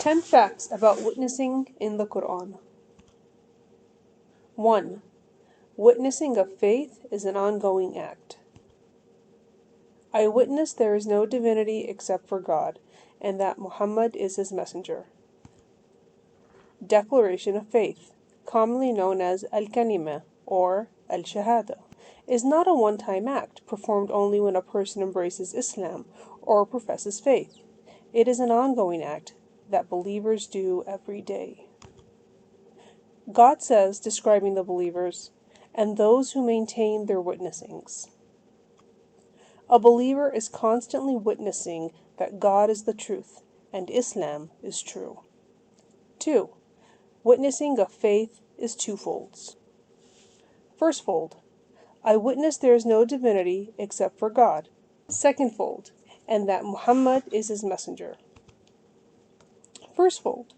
10 facts about witnessing in the Quran. 1. Witnessing of faith is an ongoing act. I witness there is no divinity except for God, and that Muhammad is his messenger. Declaration of faith, commonly known as al-kalima or al-shahada, is not a one-time act performed only when a person embraces Islam or professes faith. It is an ongoing act that believers do every day. God says, describing the believers, and those who maintain their witnessings. A believer is constantly witnessing that God is the truth and Islam is true. 2. Witnessing of faith is twofolds. Firstfold, I witness there is no divinity except for God. Secondfold, and that Muhammad is his messenger. Firstfold,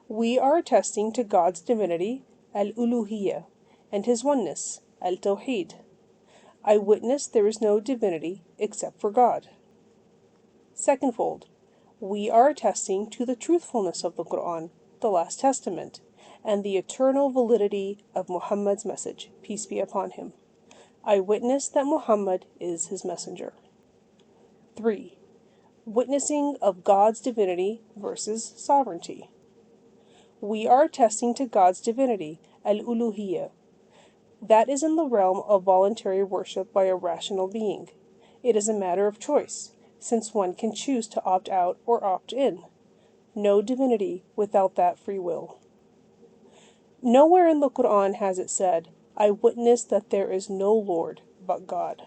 we are attesting to God's divinity, al-uluhiyya, and his oneness, al-tawheed. I witness there is no divinity except for God. Secondfold, we are attesting to the truthfulness of the Quran, the Last Testament, and the eternal validity of Muhammad's message, peace be upon him. I witness that Muhammad is his messenger. 3. Witnessing of God's divinity versus sovereignty. We are attesting to God's divinity, al-uluhiyya. That is in the realm of voluntary worship by a rational being. It is a matter of choice, since one can choose to opt out or opt in. No divinity without that free will. Nowhere in the Quran has it said, I witness that there is no Lord but God.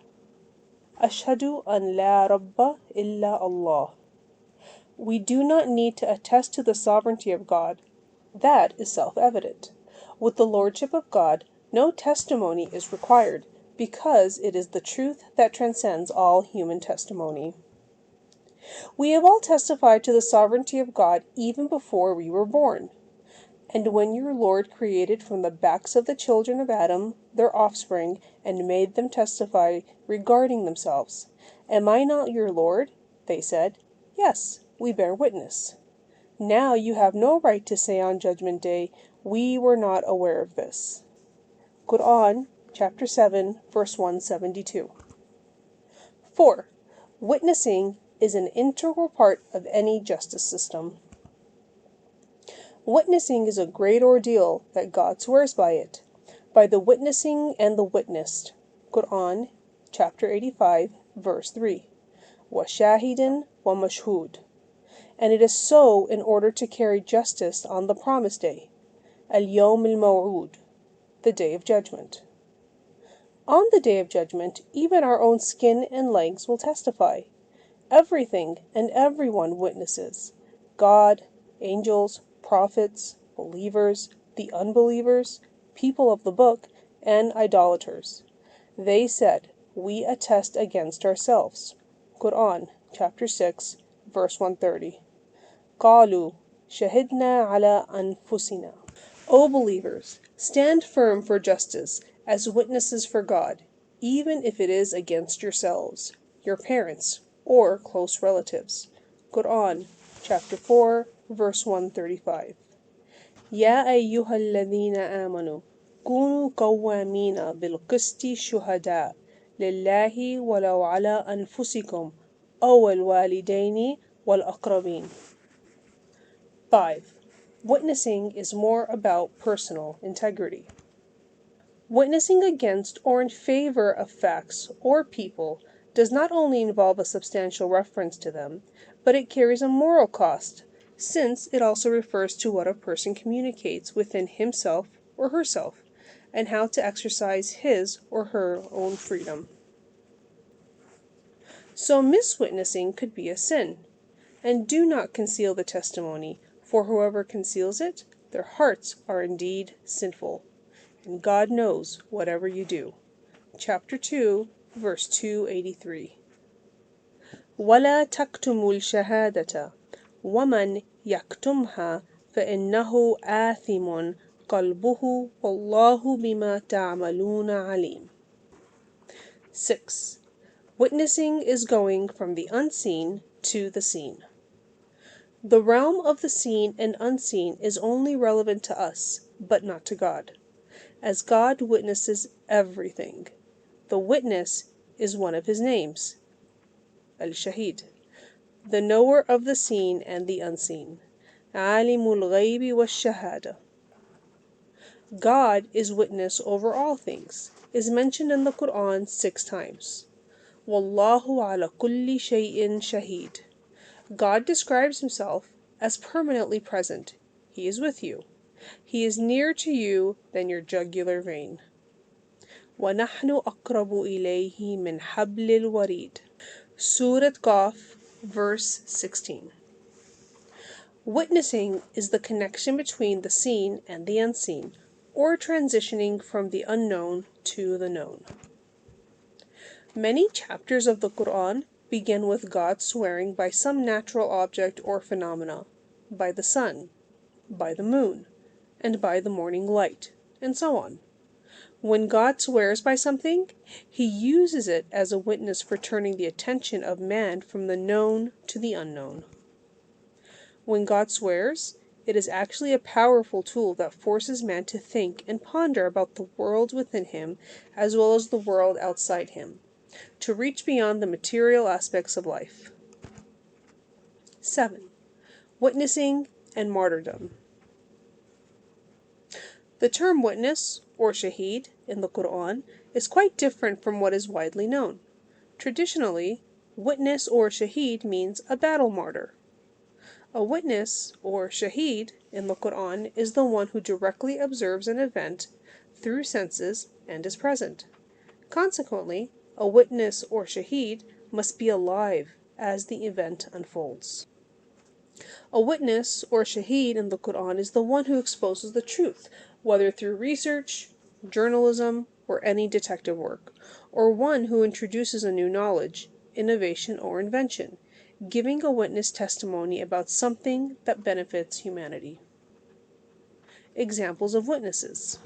Ashhadu an la rabba illa Allah. We do not need to attest to the sovereignty of God. That is self-evident. With the lordship of God, no testimony is required, because it is the truth that transcends all human testimony. We have all testified to the sovereignty of God even before we were born. And when your Lord created from the backs of the children of Adam their offspring, and made them testify regarding themselves, Am I not your Lord? They said, Yes, we bear witness. Now you have no right to say on Judgment Day, We were not aware of this. Quran, chapter 7, verse 172. 4. Witnessing is an integral part of any justice system. Witnessing is a great ordeal that God swears by it, by the witnessing and the witnessed. Quran, chapter 85, verse 3. وَشَاهِدٍ وَمَشْهُودٍ. And it is so in order to carry justice on the promised day, al-yawm al-maw'ud, the day of judgment. On the day of judgment, even our own skin and legs will testify. Everything and everyone witnesses. God, angels, prophets, believers, the unbelievers, people of the book, and idolaters. They said, We attest against ourselves. Quran, chapter 6, verse 130. قَالُوا شَهِدْنَا عَلَىٰ أَنفُسِنَا. O believers, stand firm for justice as witnesses for God, even if it is against yourselves, your parents, or close relatives. Quran, chapter 4, verse 135. يَا أَيُّهَا الَّذِينَ آمَنُوا كُونُوا قَوَّامِينَ بِالْقِسْطِ شُهَدَاءَ لِلَّهِ وَلَوْ عَلَىٰ أَنفُسِكُمْ أَوْ الْوَالِدَيْنِ وَالْأَقْرَبِينَ. 5. Witnessing is more about personal integrity. Witnessing against or in favor of facts or people does not only involve a substantial reference to them, but it carries a moral cost, since it also refers to what a person communicates within himself or herself, and how to exercise his or her own freedom. So miswitnessing could be a sin. And do not conceal the testimony, for whoever conceals it, their hearts are indeed sinful. And God knows whatever you do. Chapter 2, verse 283. وَلَا تَكْتُمُوا الشَّهَادَةَ وَمَنْ يَكْتُمْهَا فَإِنَّهُ آثِمٌ قَلْبُهُ وَاللَّهُ بِمَا تَعْمَلُونَ عَلِيمٌ. 6. Witnessing is going from the unseen to the seen. The realm of the seen and unseen is only relevant to us, but not to God, as God witnesses everything. The witness is one of his names, Al-Shahid, the knower of the seen and the unseen, Alimul Ghaybi wash-Shahada. God is witness over all things, is mentioned in the Quran 6 times. Wallahu ala kulli shay'in shaheed. God describes himself as permanently present. He is with you. He is nearer to you than your jugular vein. وَنَحْنُ أَقْرَبُ إِلَيْهِ مِنْ حَبْلِ الْوَرِيدِ. Surah Qaf, verse 16. Witnessing is the connection between the seen and the unseen, or transitioning from the unknown to the known. Many chapters of the Quran begin with God swearing by some natural object or phenomena, by the sun, by the moon, and by the morning light, and so on. When God swears by something, he uses it as a witness for turning the attention of man from the known to the unknown. When God swears, it is actually a powerful tool that forces man to think and ponder about the world within him as well as the world outside him, to reach beyond the material aspects of life. 7. Witnessing and martyrdom. The term witness, or shaheed, in the Quran is quite different from what is widely known. Traditionally, witness or shaheed means a battle martyr. A witness, or shaheed, in the Quran is the one who directly observes an event through senses and is present. Consequently, a witness or shaheed must be alive as the event unfolds. A witness or shaheed in the Quran is the one who exposes the truth, whether through research, journalism, or any detective work, or one who introduces a new knowledge, innovation, or invention, giving a witness testimony about something that benefits humanity. Examples of witnesses: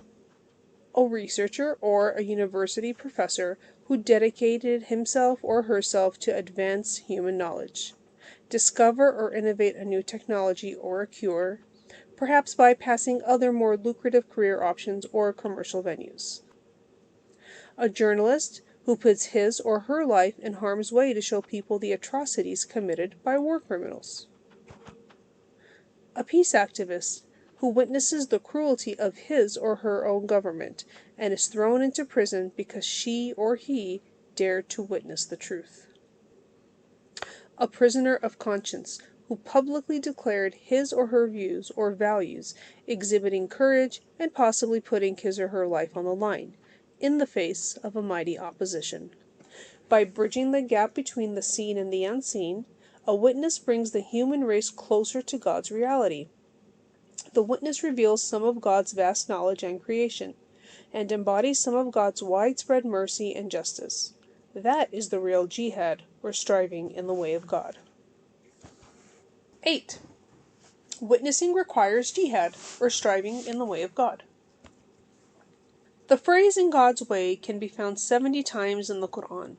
a researcher or a university professor who dedicated himself or herself to advance human knowledge, discover or innovate a new technology or a cure, perhaps bypassing other more lucrative career options or commercial venues. A journalist who puts his or her life in harm's way to show people the atrocities committed by war criminals. A peace activist who witnesses the cruelty of his or her own government and is thrown into prison because she or he dared to witness the truth. A prisoner of conscience who publicly declared his or her views or values, exhibiting courage and possibly putting his or her life on the line, in the face of a mighty opposition. By bridging the gap between the seen and the unseen, a witness brings the human race closer to God's reality. The witness reveals some of God's vast knowledge and creation, and embodies some of God's widespread mercy and justice. That is the real jihad, or striving in the way of God. 8. Witnessing requires jihad, or striving in the way of God. The phrase "in God's way" can be found 70 times in the Quran.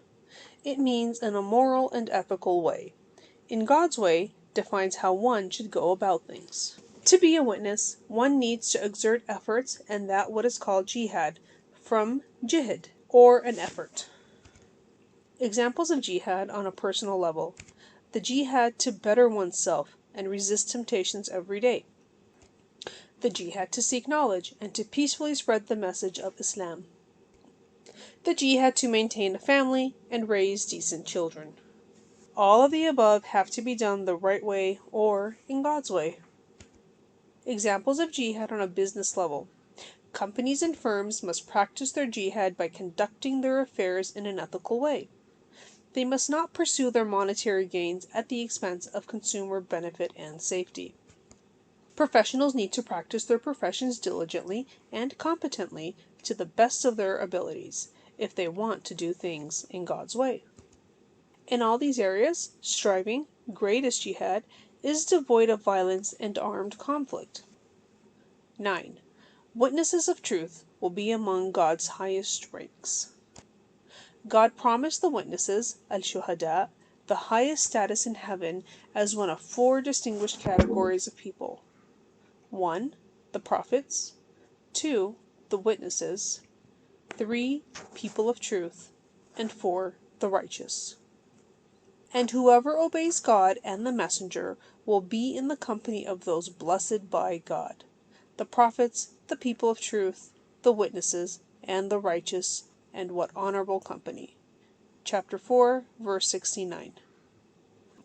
It means in a moral and ethical way. In God's way defines how one should go about things. To be a witness, one needs to exert efforts and that what is called jihad, from jihad, or an effort. Examples of jihad on a personal level: the jihad to better oneself and resist temptations every day. The jihad to seek knowledge and to peacefully spread the message of Islam. The jihad to maintain a family and raise decent children. All of the above have to be done the right way, or in God's way. Examples of jihad on a business level: companies and firms must practice their jihad by conducting their affairs in an ethical way. They must not pursue their monetary gains at the expense of consumer benefit and safety. Professionals need to practice their professions diligently and competently to the best of their abilities, if they want to do things in God's way. In all these areas, striving, great as jihad, is devoid of violence and armed conflict. 9. Witnesses of truth will be among God's highest ranks. God promised the witnesses, al-shuhada, the highest status in heaven as one of four distinguished categories of people. 1. The prophets. 2. The witnesses. 3. People of truth. And 4. The righteous. And whoever obeys God and the messenger will be in the company of those blessed by God, the prophets, the people of truth, the witnesses, and the righteous, and what honorable company. Chapter 4, verse 69.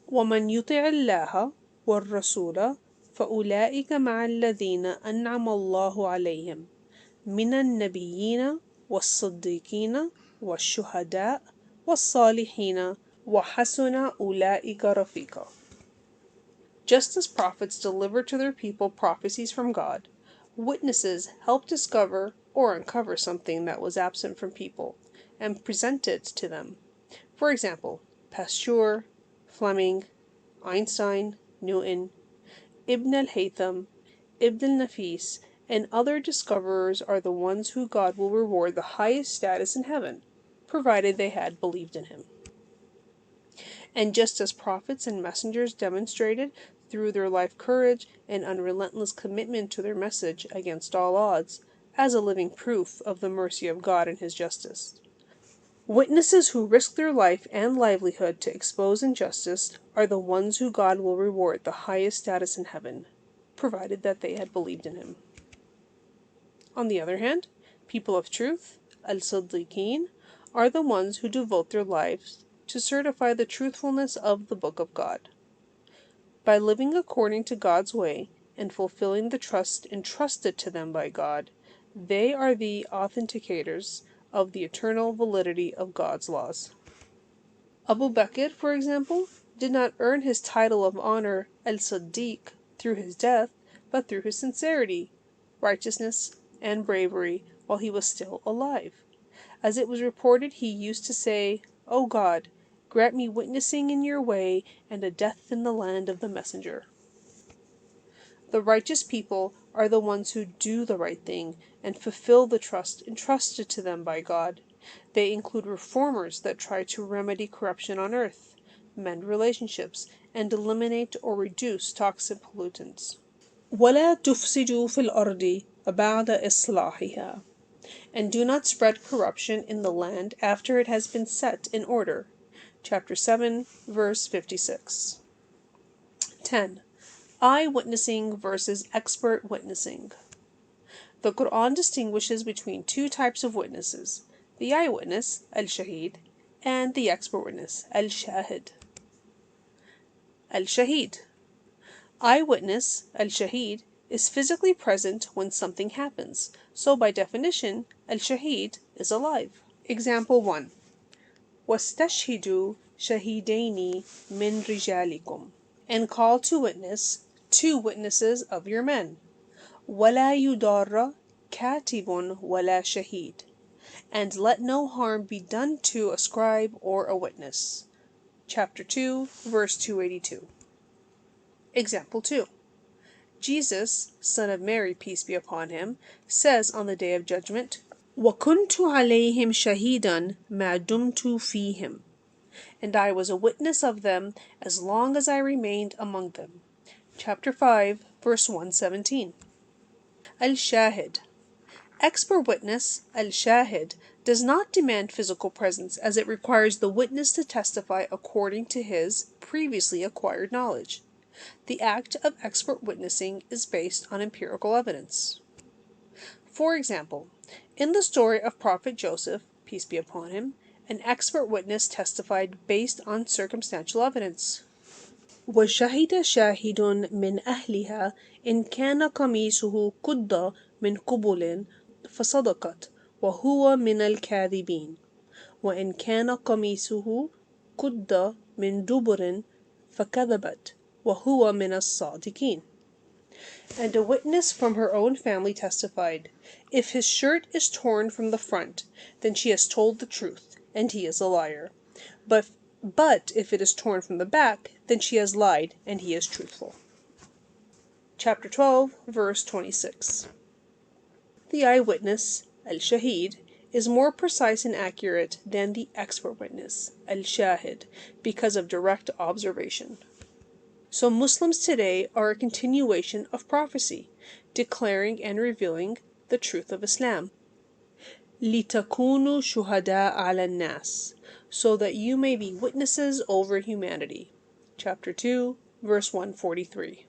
وَمَنْ يُطِعِ اللَّهَ وَالرَّسُولَ فَأُولَئِكَ مَعَ الَّذِينَ أَنْعَمَ اللَّهُ عَلَيْهِمْ مِنَ النَّبِيِّينَ وَالصِّدِّيقِينَ وَالشُّهَدَاءِ وَالصَّالِحِينَ وَحَسُنَ أُولَئِكَ رَفِيقًا. Just as prophets deliver to their people prophecies from God, witnesses help discover or uncover something that was absent from people, and present it to them. For example, Pasteur, Fleming, Einstein, Newton, Ibn al-Haytham, Ibn al-Nafis, and other discoverers are the ones who God will reward the highest status in heaven, provided they had believed in him. And just as prophets and messengers demonstrated through their life courage and unrelentless commitment to their message against all odds, as a living proof of the mercy of God and his justice, witnesses who risk their life and livelihood to expose injustice are the ones who God will reward the highest status in heaven, provided that they had believed in him. On the other hand, people of truth, al-Siddiqeen, are the ones who devote their lives to certify the truthfulness of the Book of God. By living according to God's way and fulfilling the trust entrusted to them by God, they are the authenticators of the eternal validity of God's laws. Abu Bakr, for example, did not earn his title of honor al-Siddiq through his death, but through his sincerity, righteousness, and bravery while he was still alive. As it was reported, he used to say, "O God, grant me witnessing in your way and a death in the land of the messenger." The righteous people are the ones who do the right thing and fulfill the trust entrusted to them by God. They include reformers that try to remedy corruption on earth, mend relationships, and eliminate or reduce toxic pollutants. وَلَا تُفْسِدُوا فِي الْأَرْضِ بَعْدَ إِصْلَاحِهَا. And do not spread corruption in the land after it has been set in order. Chapter 7, verse 56. 10. Eye-witnessing versus expert witnessing. The Quran distinguishes between two types of witnesses: the eyewitness, al-Shahid, and the expert witness, al-Shahid. Al-Shahid. Eyewitness, al-Shahid, is physically present when something happens, so by definition, al-Shahid is alive. Example 1. وَاسْتَشْهِدُوا شَهِيدَيْنِ مِنْ رِجَالِكُمْ. And call to witness 2 witnesses of your men. وَلَا يُضَارَّ كَاتِبٌ وَلَا شَهِيدٌ. And let no harm be done to a scribe or a witness. Chapter 2, verse 282. Example 2. Jesus, son of Mary, peace be upon him, says on the Day of Judgment, وَكُنْتُ عَلَيْهِمْ شَهِيدًا مَا دُمْتُ فِيهِمْ. And I was a witness of them as long as I remained among them. Chapter 5, verse 117. Al-Shahid. Expert witness, al-Shahid, does not demand physical presence, as it requires the witness to testify according to his previously acquired knowledge. The act of expert witnessing is based on empirical evidence. For example, in the story of Prophet Joseph, peace be upon him, an expert witness testified based on circumstantial evidence. وَشَهِدَ شَاهِدٌ مِّنْ أَهْلِهَا إِنْ كَانَ قَمِيصُهُ قُدَّ مِنْ قُبُلٍ فَصَدَقَتْ وَهُوَ مِنَ الْكَاذِبِينَ وَإِنْ كَانَ قَمِيصُهُ قُدَّ مِنْ دُبُرٍ فَكَذَبَتْ وَهُوَ مِنَ الصَّادِقِينَ. And a witness from her own family testified, "If his shirt is torn from the front, then she has told the truth, and he is a liar. But if it is torn from the back, then she has lied, and he is truthful." Chapter 12, verse 26. The eyewitness, al-Shahid, is more precise and accurate than the expert witness, al-shahid, because of direct observation. So Muslims today are a continuation of prophecy, declaring and revealing the truth of Islam. لِتَكُونُوا شُهَدَاءَ عَلَى النَّاسِ, so that you may be witnesses over humanity. Chapter 2, verse 143.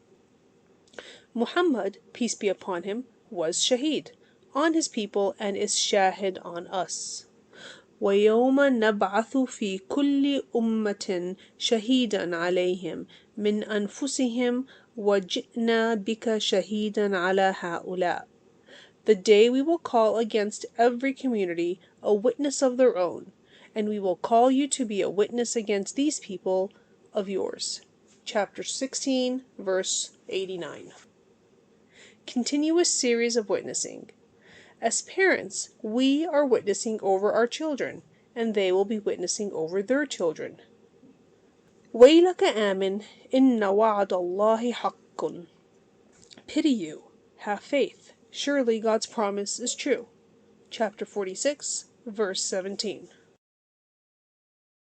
Muhammad, peace be upon him, was shaheed on his people and is shahid on us. وَيَوْمَ نَبْعَثُ فِي كُلِّ أُمَّةٍ شَهِيدًا عَلَيْهِمْ مِنْ أَنفُسِهِمْ وَجِئْنَا بِكَ شَهِيدًا عَلَى هَؤُلَاءِ. The day we will call against every community a witness of their own, and we will call you to be a witness against these people of yours. Chapter 16, verse 89. Continuous series of witnessing. As parents, we are witnessing over our children, and they will be witnessing over their children. وَيْلَكَ آمِنْ إِنَّ وَعْدَ اللَّهِ حَقٌّ. Pity you, have faith, surely God's promise is true. Chapter 46, verse 17.